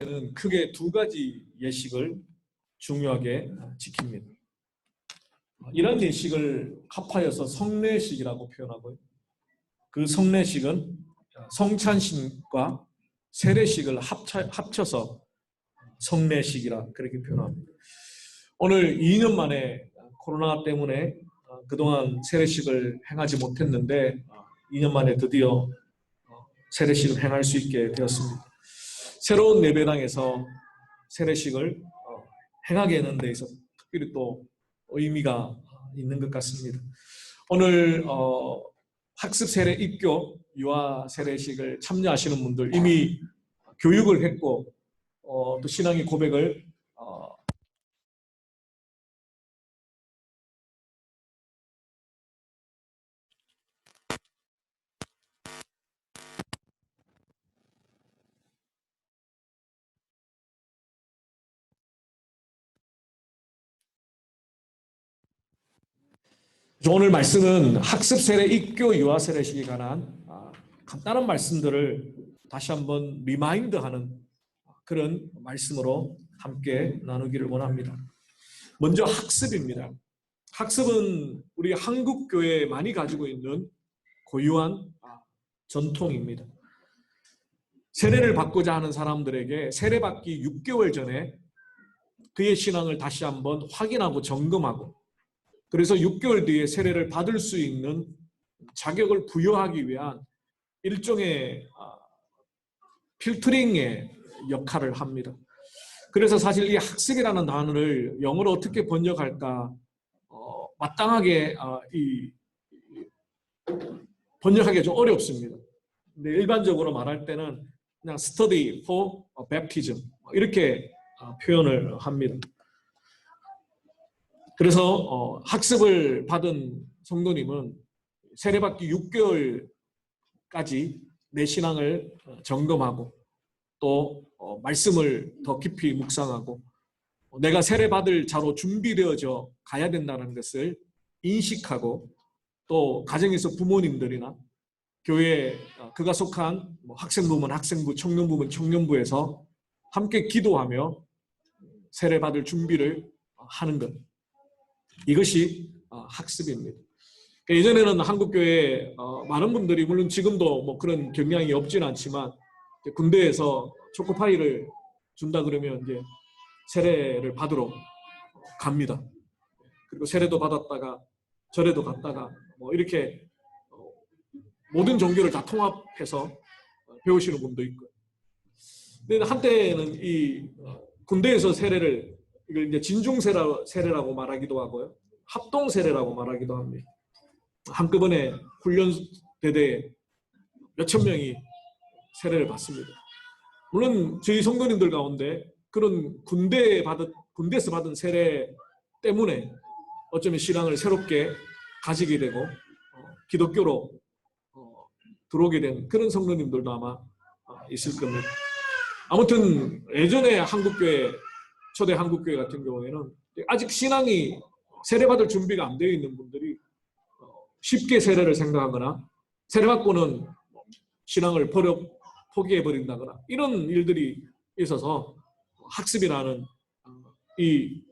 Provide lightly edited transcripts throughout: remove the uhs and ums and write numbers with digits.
는 크게 두 가지 예식을 중요하게 지킵니다. 이런 예식을 합하여서 성례식이라고 표현하고요. 그 성례식은 성찬식과 세례식을 합쳐서 성례식이라 그렇게 표현합니다. 오늘 2년 만에 코로나 때문에 그동안 세례식을 행하지 못했는데 2년 만에 드디어 세례식을 행할 수 있게 되었습니다. 새로운 예배당에서 세례식을 행하게 하는 데 있어서 특별히 또 의미가 있는 것 같습니다. 오늘 학습 세례 입교 유아 세례식을 참여하시는 분들 이미 교육을 했고 또 신앙의 고백을 오늘 말씀은 학습 세례 입교 유아 세례식에 관한 간단한 말씀들을 다시 한번 리마인드하는 그런 말씀으로 함께 나누기를 원합니다. 먼저 학습입니다. 학습은 우리 한국 교회에 많이 가지고 있는 고유한 전통입니다. 세례를 받고자 하는 사람들에게 세례받기 6개월 전에 그의 신앙을 다시 한번 확인하고 점검하고 그래서 6개월 뒤에 세례를 받을 수 있는 자격을 부여하기 위한 일종의 필터링의 역할을 합니다. 그래서 사실 이 학습이라는 단어를 영어로 어떻게 번역할까 마땅하게 번역하기가 좀 어렵습니다. 근데 일반적으로 말할 때는 그냥 study for baptism 이렇게 표현을 합니다. 그래서 학습을 받은 성도님은 세례받기 6개월까지 내 신앙을 점검하고 또 말씀을 더 깊이 묵상하고 내가 세례받을 자로 준비되어져 가야 된다는 것을 인식하고 또 가정에서 부모님들이나 교회 그가 속한 학생부문 학생부, 청년부문 청년부에서 함께 기도하며 세례받을 준비를 하는 것. 이것이 학습입니다. 예전에는 한국교회에 많은 분들이 물론 지금도 뭐 그런 경향이 없지는 않지만 군대에서 초코파이를 준다 그러면 이제 세례를 받으러 갑니다. 그리고 세례도 받았다가 절에도 갔다가 뭐 이렇게 모든 종교를 다 통합해서 배우시는 분도 있고. 근데 한때는 이 군대에서 세례를 이걸 이제 진중 세례라고 말하기도 하고요. 합동 세례라고 말하기도 합니다. 한꺼번에 훈련 대대에 몇천 명이 세례를 받습니다. 물론 저희 성도님들 가운데 그런 군대에서 받은 세례 때문에 어쩌면 신앙을 새롭게 가지게 되고 기독교로 들어오게 된 그런 성도님들도 아마 있을 겁니다. 아무튼 예전에 한국교회 초대 한국교회 같은 경우에는 아직 신앙이 세례받을 준비가 안 되어 있는 분들이 쉽게 세례를 생각하거나 세례받고는 신앙을 포기해버린다거나 이런 일들이 있어서 학습이라는 이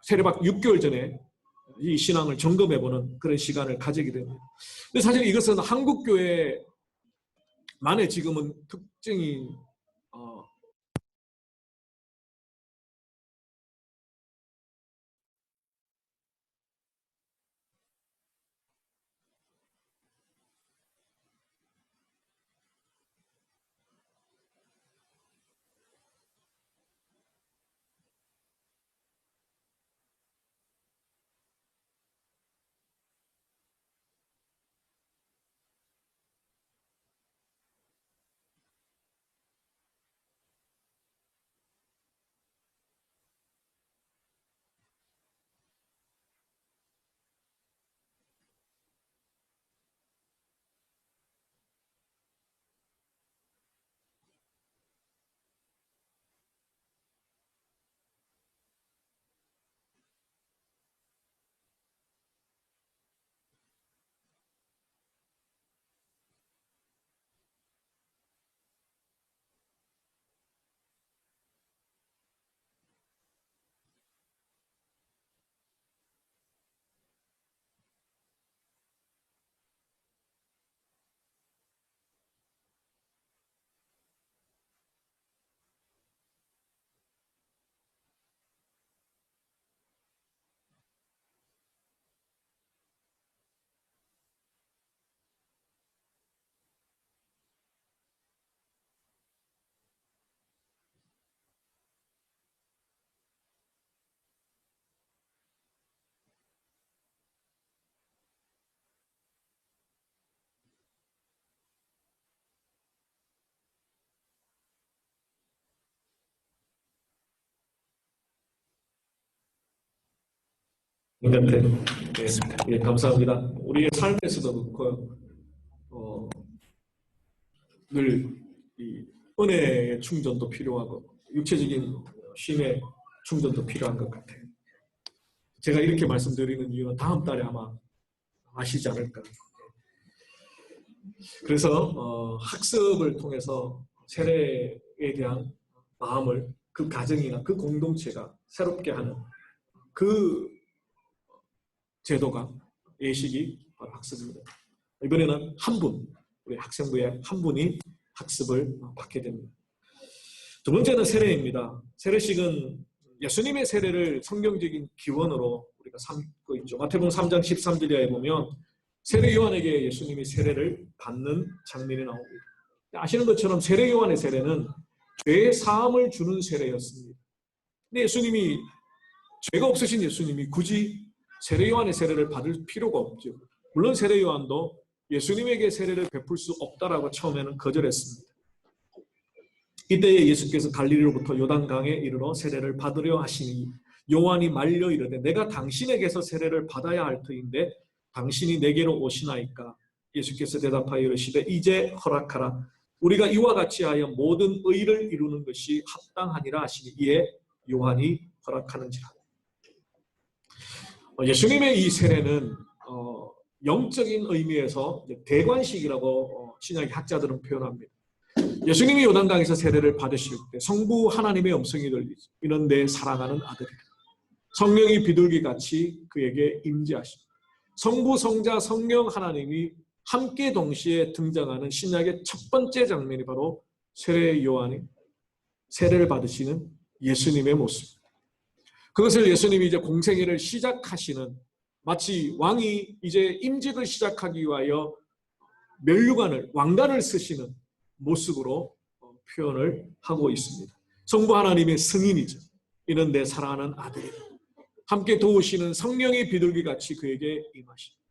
세례받기 6개월 전에 이 신앙을 점검해보는 그런 시간을 가지게 됩니다. 근데 사실 이것은 한국교회만의 지금은 특징이 네, 예, 감사합니다. 우리의 삶에서도 그렇고 늘 이 은혜의 충전도 필요하고 육체적인 쉼의 충전도 필요한 것 같아요. 제가 이렇게 말씀드리는 이유는 다음 달에 아마 아시지 않을까. 그래서 학습을 통해서 세례에 대한 마음을 그 가정이나 그 공동체가 새롭게 하는 그 제도가 예식이 바로 학습입니다. 이번에는 한 분, 우리 학생부의 한 분이 학습을 받게 됩니다. 두 번째는 세례입니다. 세례식은 예수님의 세례를 성경적인 기원으로 우리가 삼고 있죠. 마태복음 3장 13절에 보면 세례 요한에게 예수님이 세례를 받는 장면이 나옵니다. 아시는 것처럼 세례 요한의 세례는 죄의 사함을 주는 세례였습니다. 근데 예수님이 죄가 없으신 예수님이 굳이 세례 요한의 세례를 받을 필요가 없죠. 물론 세례 요한도 예수님에게 세례를 베풀 수 없다라고 처음에는 거절했습니다. 이때 예수께서 갈릴리로부터 요단강에 이르러 세례를 받으려 하시니 요한이 말려 이르되 내가 당신에게서 세례를 받아야 할 터인데 당신이 내게로 오시나이까. 예수께서 대답하여 이르시되 이제 허락하라. 우리가 이와 같이 하여 모든 의를 이루는 것이 합당하니라 하시니 이에 요한이 허락하는지라. 예수님의 이 세례는 영적인 의미에서 대관식이라고 신약의 학자들은 표현합니다. 예수님이 요단강에서 세례를 받으실 때 성부 하나님의 음성이 들리죠. 이는 내 사랑하는 아들이라. 성령이 비둘기같이 그에게 임재하십니다. 성부, 성자, 성령 하나님이 함께 동시에 등장하는 신약의 첫 번째 장면이 바로 세례 요한이 세례를 받으시는 예수님의 모습입니다. 그것을 예수님이 이제 공생애를 시작하시는 마치 왕이 이제 임직을 시작하기 위하여 면류관을 왕관을 쓰시는 모습으로 표현을 하고 있습니다. 성부 하나님의 승인이죠. 이는 내 사랑하는 아들이다. 함께 도우시는 성령의 비둘기같이 그에게 임하십니다.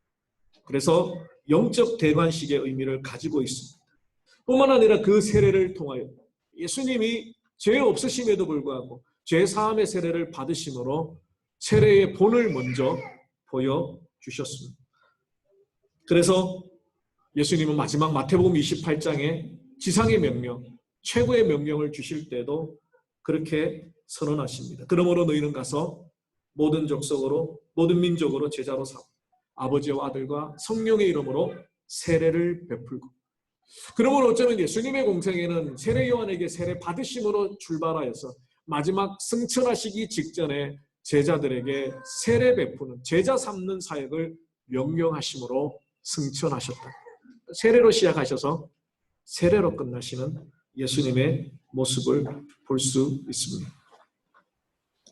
그래서 영적 대관식의 의미를 가지고 있습니다. 뿐만 아니라 그 세례를 통하여 예수님이 죄 없으심에도 불구하고 죄 사함의 세례를 받으심으로 세례의 본을 먼저 보여주셨습니다. 그래서 예수님은 마지막 마태복음 28장에 지상의 명령, 최고의 명령을 주실 때도 그렇게 선언하십니다. 그러므로 너희는 가서 모든 족속으로 모든 민족으로 제자로 삼아 아버지와 아들과 성령의 이름으로 세례를 베풀고. 그러므로 어쩌면 예수님의 공생애는 세례 요한에게 세례 받으심으로 출발하여서 마지막 승천하시기 직전에 제자들에게 세례 베푸는 제자 삼는 사역을 명령하심으로 승천하셨다. 세례로 시작하셔서 세례로 끝나시는 예수님의 모습을 볼 수 있습니다.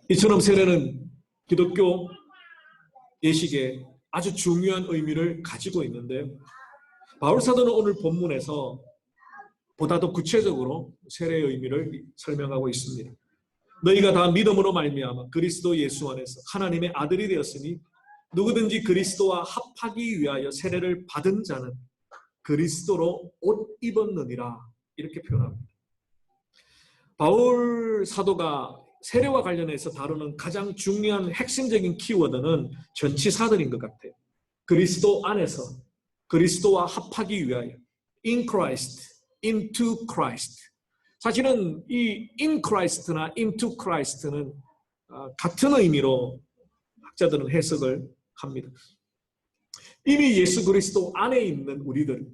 이처럼 세례는 기독교 예식에 아주 중요한 의미를 가지고 있는데요. 바울 사도는 오늘 본문에서 보다 더 구체적으로 세례의 의미를 설명하고 있습니다. 너희가 다 믿음으로 말미암아 그리스도 예수 안에서 하나님의 아들이 되었으니 누구든지 그리스도와 합하기 위하여 세례를 받은 자는 그리스도로 옷 입었느니라. 이렇게 표현합니다. 바울 사도가 세례와 관련해서 다루는 가장 중요한 핵심적인 키워드는 전치사들인 것 같아요. 그리스도 안에서 그리스도와 합하기 위하여 in Christ, into Christ. 사실은 이 in Christ나 into Christ는 같은 의미로 학자들은 해석을 합니다. 이미 예수 그리스도 안에 있는 우리들,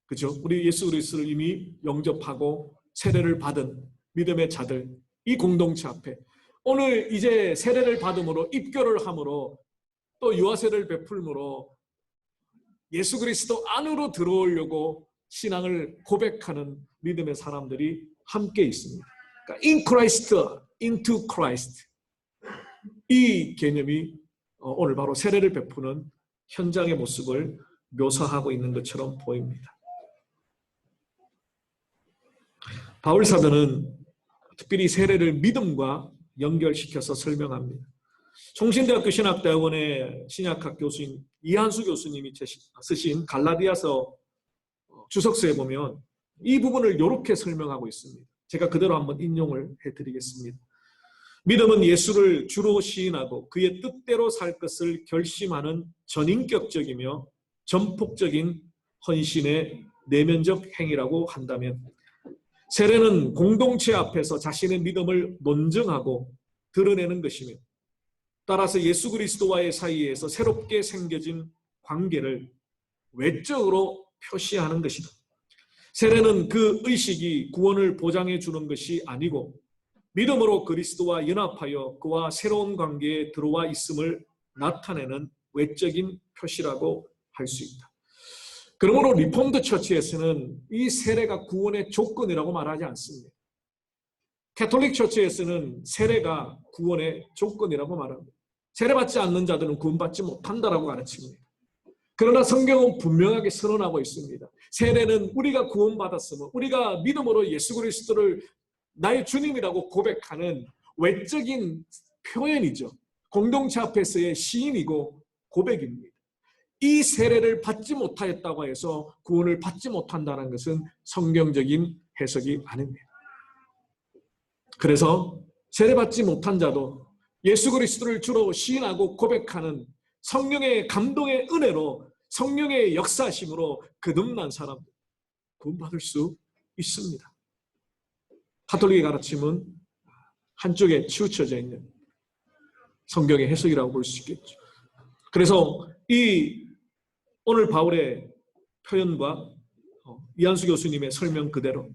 그렇죠? 우리 예수 그리스도를 이미 영접하고 세례를 받은 믿음의 자들, 이 공동체 앞에 오늘 이제 세례를 받음으로 입교를 함으로 또 유아세를 베풀므로 예수 그리스도 안으로 들어오려고 신앙을 고백하는 믿음의 사람들이 함께 있습니다. 그러니까 in Christ, into Christ. 이 개념이 오늘 바로 세례를 베푸는 현장의 모습을 묘사하고 있는 것처럼 보입니다. 바울 사도는 특별히 세례를 믿음과 연결시켜서 설명합니다. 총신대학교 신학대학원의 신약학 교수인 이한수 교수님이 쓰신 갈라디아서 주석서에 보면 이 부분을 이렇게 설명하고 있습니다. 제가 그대로 한번 인용을 해드리겠습니다. 믿음은 예수를 주로 시인하고 그의 뜻대로 살 것을 결심하는 전인격적이며 전폭적인 헌신의 내면적 행위라고 한다면, 세례는 공동체 앞에서 자신의 믿음을 논증하고 드러내는 것이며, 따라서 예수 그리스도와의 사이에서 새롭게 생겨진 관계를 외적으로 표시하는 것이다. 세례는 그 의식이 구원을 보장해 주는 것이 아니고 믿음으로 그리스도와 연합하여 그와 새로운 관계에 들어와 있음을 나타내는 외적인 표시라고 할 수 있다. 그러므로 리폼드 처치에서는 이 세례가 구원의 조건이라고 말하지 않습니다. 캐톨릭 처치에서는 세례가 구원의 조건이라고 말합니다. 세례받지 않는 자들은 구원받지 못한다라고 가르칩니다. 그러나 성경은 분명하게 선언하고 있습니다. 세례는 우리가 구원받았으면, 우리가 믿음으로 예수 그리스도를 나의 주님이라고 고백하는 외적인 표현이죠. 공동체 앞에서의 시인이고 고백입니다. 이 세례를 받지 못하였다고 해서 구원을 받지 못한다는 것은 성경적인 해석이 아닙니다. 그래서 세례받지 못한 자도 예수 그리스도를 주로 시인하고 고백하는 성령의 감동의 은혜로, 성령의 역사심으로 거듭난 사람들 구원받을 수 있습니다. 가톨릭의 가르침은 한쪽에 치우쳐져 있는 성경의 해석이라고 볼 수 있겠죠. 그래서 이 오늘 바울의 표현과 이한수 교수님의 설명 그대로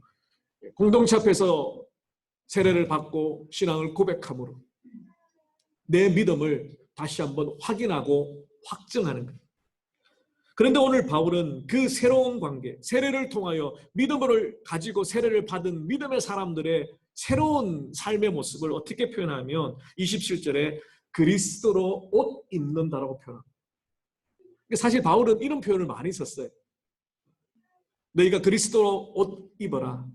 공동체 앞에서 세례를 받고 신앙을 고백함으로 내 믿음을 다시 한번 확인하고 확증하는 거예요. 그런데 오늘 바울은 그 새로운 관계, 세례를 통하여 믿음을 가지고 세례를 받은 믿음의 사람들의 새로운 삶의 모습을 어떻게 표현하면 27절에 그리스도로 옷 입는다라고 표현합니다. 사실 바울은 이런 표현을 많이 썼어요. 너희가 그리스도로 옷 입어라.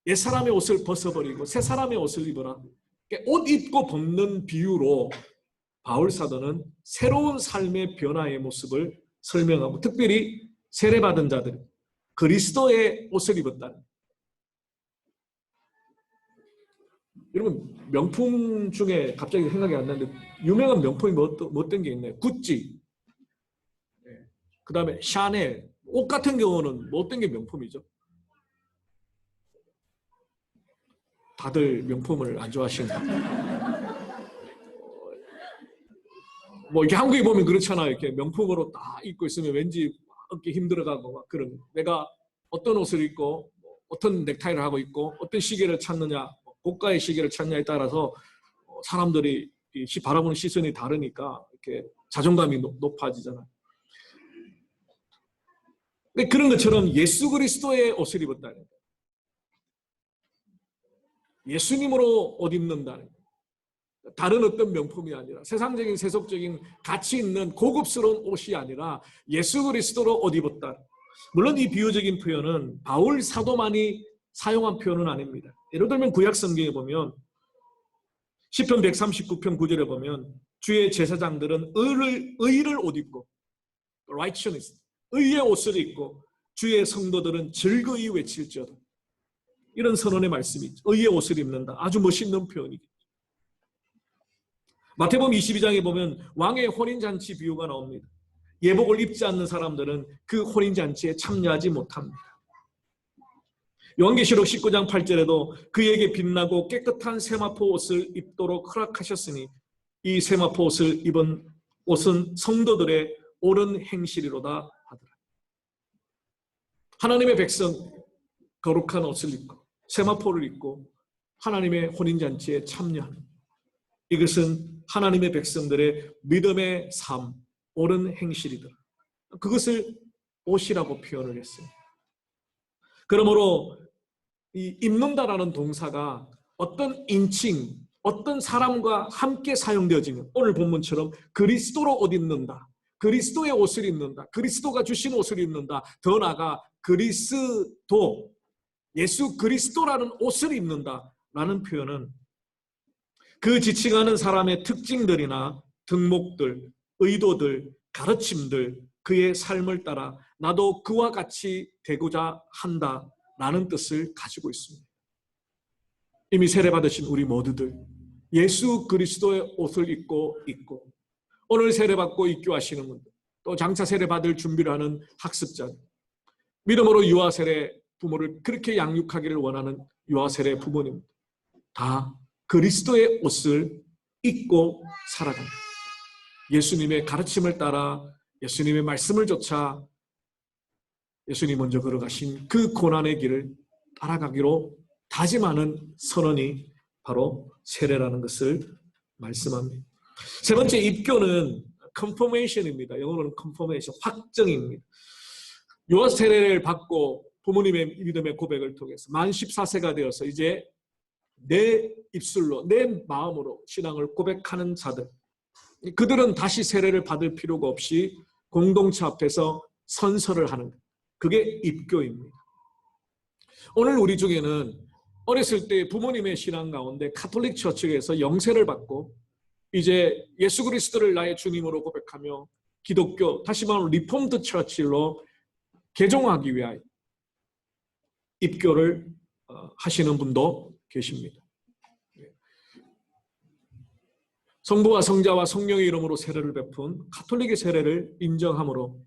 옛 사람의 옷을 벗어버리고 새 사람의 옷을 입어라. 옷 입고 벗는 비유로 바울 사도는 새로운 삶의 변화의 모습을 설명하고, 특별히 세례받은 자들 그리스도의 옷을 입었다는. 여러분, 명품 중에 갑자기 생각이 안 나는데 유명한 명품이 뭐 어떤 게 있나요? 구찌, 그 다음에 샤넬. 옷 같은 경우는 뭐 어떤 게 명품이죠? 다들 명품을 안 좋아하시는가? 뭐 이렇게 한국에 보면 그렇잖아요. 이렇게 명품으로 딱 입고 있으면 왠지 어깨 힘들어가고 막 그런. 내가 어떤 옷을 입고 어떤 넥타이를 하고 있고 어떤 시계를 찾느냐, 고가의 시계를 찾느냐에 따라서 사람들이 바라보는 시선이 다르니까 이렇게 자존감이 높아지잖아요. 근데 그런 것처럼 예수 그리스도의 옷을 입었다는 거예요. 예수님으로 옷 입는다는 거예요. 다른 어떤 명품이 아니라, 세상적인 세속적인 가치 있는 고급스러운 옷이 아니라 예수 그리스도로 옷 입었다. 물론 이 비유적인 표현은 바울 사도만이 사용한 표현은 아닙니다. 예를 들면 구약 성경에 보면 시편 139편 9절에 보면 주의 제사장들은 의를 옷 입고, righteousness, 의의 옷을 입고 주의 성도들은 즐거이 외칠지어다. 이런 선언의 말씀이 있죠. 의의 옷을 입는다. 아주 멋있는 표현이죠. 마태복음 22장에 보면 왕의 혼인잔치 비유가 나옵니다. 예복을 입지 않는 사람들은 그 혼인잔치에 참여하지 못합니다. 요한계시록 19장 8절에도 그에게 빛나고 깨끗한 세마포 옷을 입도록 허락하셨으니 이 세마포 옷을 입은 옷은 성도들의 옳은 행실이로다 하더라. 하나님의 백성 거룩한 옷을 입고 세마포를 입고 하나님의 혼인잔치에 참여하는, 이것은 하나님의 백성들의 믿음의 삶, 옳은 행실이더라. 그것을 옷이라고 표현을 했어요. 그러므로 이 입는다라는 동사가 어떤 인칭, 어떤 사람과 함께 사용되어지는, 오늘 본문처럼 그리스도로 옷 입는다, 그리스도의 옷을 입는다, 그리스도가 주신 옷을 입는다, 더 나아가 그리스도, 예수 그리스도라는 옷을 입는다라는 표현은 그 지칭하는 사람의 특징들이나 덕목들, 의도들, 가르침들, 그의 삶을 따라 나도 그와 같이 되고자 한다라는 뜻을 가지고 있습니다. 이미 세례받으신 우리 모두들, 예수 그리스도의 옷을 입고 있고, 오늘 세례받고 입교하시는 분들, 또 장차 세례받을 준비를 하는 학습자들, 믿음으로 유아세례 부모를 그렇게 양육하기를 원하는 유아세례 부모님, 다 그리스도의 옷을 입고 살아갑니다. 예수님의 가르침을 따라 예수님의 말씀을 좇아 예수님 먼저 걸어가신 그 고난의 길을 따라가기로 다짐하는 선언이 바로 세례라는 것을 말씀합니다. 세 번째, 입교는 confirmation입니다. 영어로는 confirmation, 확정입니다. 유아 세례를 받고 부모님의 믿음의 고백을 통해서 만 14세가 되어서 이제 내 입술로, 내 마음으로 신앙을 고백하는 자들, 그들은 다시 세례를 받을 필요가 없이 공동체 앞에서 선서를 하는 것, 그게 입교입니다. 오늘 우리 중에는 어렸을 때 부모님의 신앙 가운데 카톨릭 처치에서 영세를 받고 이제 예수 그리스도를 나의 주님으로 고백하며 기독교, 다시 말하면 리폼드 처치로 개종하기 위하여 입교를 하시는 분도 계십니다. 성부와 성자와 성령의 이름으로 세례를 베푼 가톨릭의 세례를 인정함으로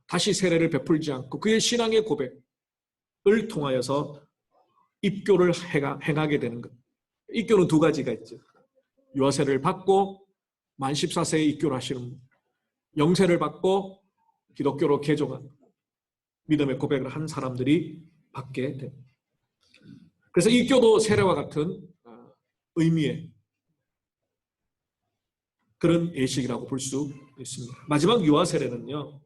다시 세례를 베풀지 않고 그의 신앙의 고백을 통하여서 입교를 행하게 되는 것. 입교는 두 가지가 있죠. 유아세례를 받고 만 14세에 입교를 하시는 분, 영세를 받고 기독교로 개종한 믿음의 고백을 한 사람들이 받게 됩니다. 그래서 입교도 세례와 같은 의미의 그런 예식이라고 볼 수 있습니다. 마지막 유아세례는요,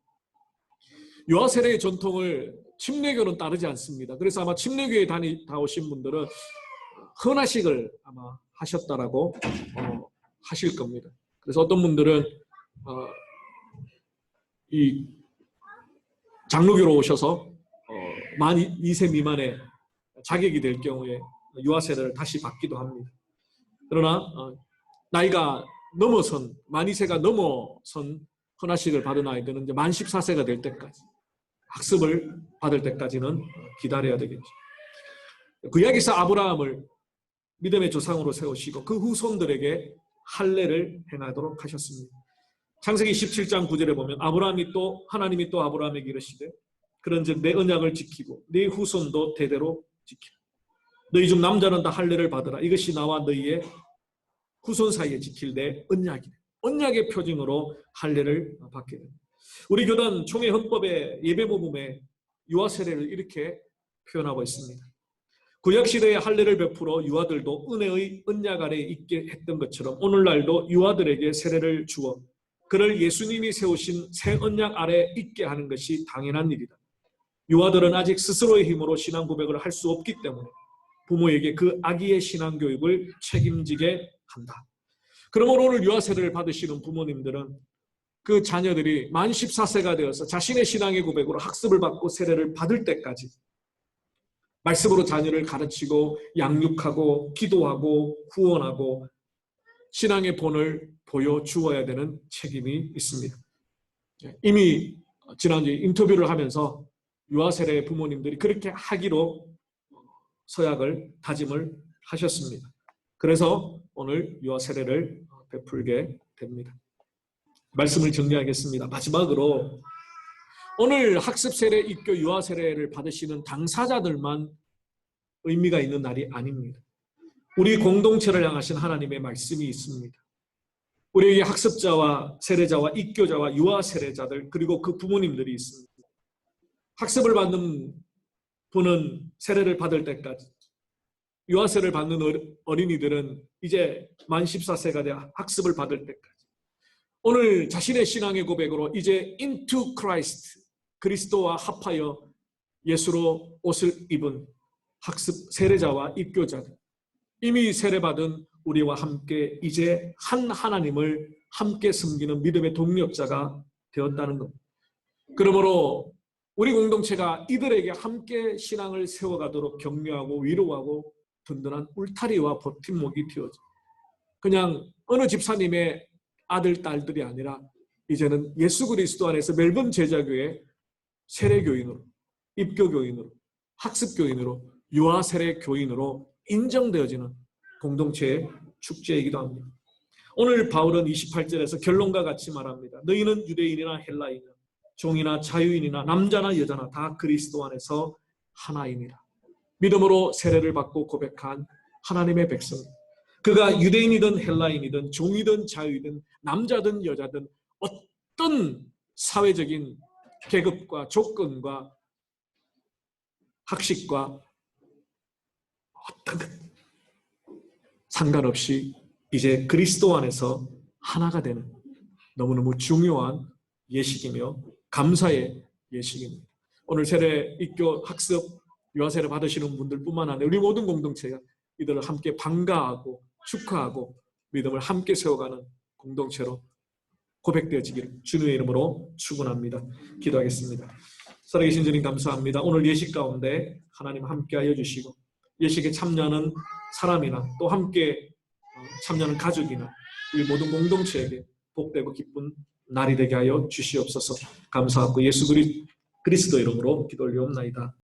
유아세례의 전통을 침례교는 따르지 않습니다. 그래서 아마 침례교에 다오신 분들은 헌화식을 아마 하셨다라고 하실 겁니다. 그래서 어떤 분들은 이 장로교로 오셔서 만 2세 미만의 자격이 될 경우에 유아세례를 다시 받기도 합니다. 그러나 나이가 넘어선, 만 2세가 넘어선 헌화식을 받은 아이들은 이제 만 14세가 될 때까지, 학습을 받을 때까지는 기다려야 되겠죠. 구약에서 아브라함을 믿음의 조상으로 세우시고 그 후손들에게 할례를 행하도록 하셨습니다. 창세기 17장 9절에 보면 하나님이 또 아브라함에게 이르시되 그런즉 내 언약을 지키고 네 후손도 대대로 지키라. 너희 중 남자는 다 할례를 받으라. 이것이 나와 너희의 후손 사이에 지킬 내 언약이다. 언약의 표징으로 할례를 받게 됩니다. 우리 교단 총회 헌법의 예배 모범에 유아 세례를 이렇게 표현하고 있습니다. 구약시대의 할례를 베풀어 유아들도 은혜의 언약 아래에 있게 했던 것처럼 오늘날도 유아들에게 세례를 주어 그를 예수님이 세우신 새 언약 아래에 있게 하는 것이 당연한 일이다. 유아들은 아직 스스로의 힘으로 신앙 고백을 할 수 없기 때문에 부모에게 그 아기의 신앙 교육을 책임지게 한다. 그러므로 오늘 유아 세례를 받으시는 부모님들은 그 자녀들이 만 14세가 되어서 자신의 신앙의 고백으로 학습을 받고 세례를 받을 때까지 말씀으로 자녀를 가르치고 양육하고 기도하고 후원하고 신앙의 본을 보여주어야 되는 책임이 있습니다. 이미 지난주에 인터뷰를 하면서 유아세례 부모님들이 그렇게 하기로 서약을 다짐을 하셨습니다. 그래서 오늘 유아세례를 베풀게 됩니다. 말씀을 정리하겠습니다. 마지막으로 오늘 학습세례, 입교, 유아세례를 받으시는 당사자들만 의미가 있는 날이 아닙니다. 우리 공동체를 향하신 하나님의 말씀이 있습니다. 우리에게 학습자와 세례자와 입교자와 유아세례자들 그리고 그 부모님들이 있습니다. 학습을 받는 분은 세례를 받을 때까지, 유아세례를 받는 어린이들은 이제 만 14세가 돼 학습을 받을 때까지 오늘 자신의 신앙의 고백으로 이제 into Christ, 그리스도와 합하여 예수로 옷을 입은 학습 세례자와 입교자들, 이미 세례받은 우리와 함께 이제 한 하나님을 함께 섬기는 믿음의 동력자가 되었다는 것. 그러므로 우리 공동체가 이들에게 함께 신앙을 세워가도록 격려하고 위로하고 든든한 울타리와 버팀목이 되어져. 그냥 어느 집사님의 아들, 딸들이 아니라 이제는 예수 그리스도 안에서 멜번 제자교회 세례교인으로, 입교교인으로, 학습교인으로, 유아세례 교인으로 인정되어지는 공동체의 축제이기도 합니다. 오늘 바울은 28절에서 결론과 같이 말합니다. 너희는 유대인이나 헬라인이나 종이나 자유인이나 남자나 여자나 다 그리스도 안에서 하나입니다. 믿음으로 세례를 받고 고백한 하나님의 백성, 그가 유대인이든 헬라인이든 종이든 자유이든 남자든 여자든 어떤 사회적인 계급과 조건과 학식과 어떤 것 상관없이 이제 그리스도 안에서 하나가 되는 너무너무 중요한 예식이며 감사의 예식입니다. 오늘 세례 입교 학습 유아세례 받으시는 분들뿐만 아니라 우리 모든 공동체가 이들을 함께 반가하고 축하하고 믿음을 함께 세워가는 공동체로 고백되어지기를 주님의 이름으로 축원합니다. 기도하겠습니다. 살아계신 주님 감사합니다. 오늘 예식 가운데 하나님 함께하여 주시고 예식에 참여하는 사람이나 또 함께 참여하는 가족이나 우리 모든 공동체에게 복되고 기쁜 날이 되게 하여 주시옵소서. 감사하고 예수 그리스도 이름으로 기도 올리옵나이다.